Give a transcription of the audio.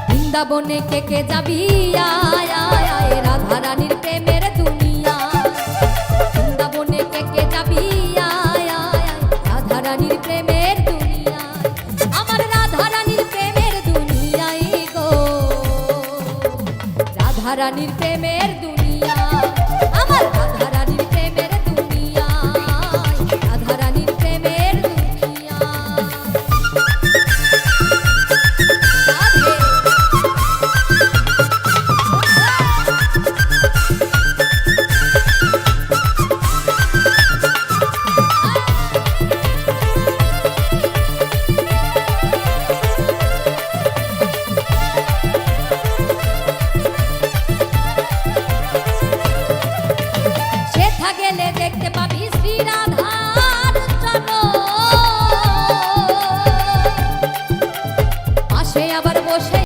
বৃন্দাবনে কে কে যাবি আয় আয় আয় রাধা রানীর প্রেমের দুনিয়া বৃন্দাবনে কে কে যাবি আয় আয় আয় রাধা রানীর প্রেমের দুনিয়া আমার রাধা রানীর প্রেমের দুনিয়ায় গো রাধা রানীর প্রেমের দুনিয়া আমার রাধা রানীর প্রেমের দুনিয়া রাধা রানীর প্রেমের দুনিয়া গেলে দেখতে পাবি শ্রী রাধার চরণ পাশে আবার বসে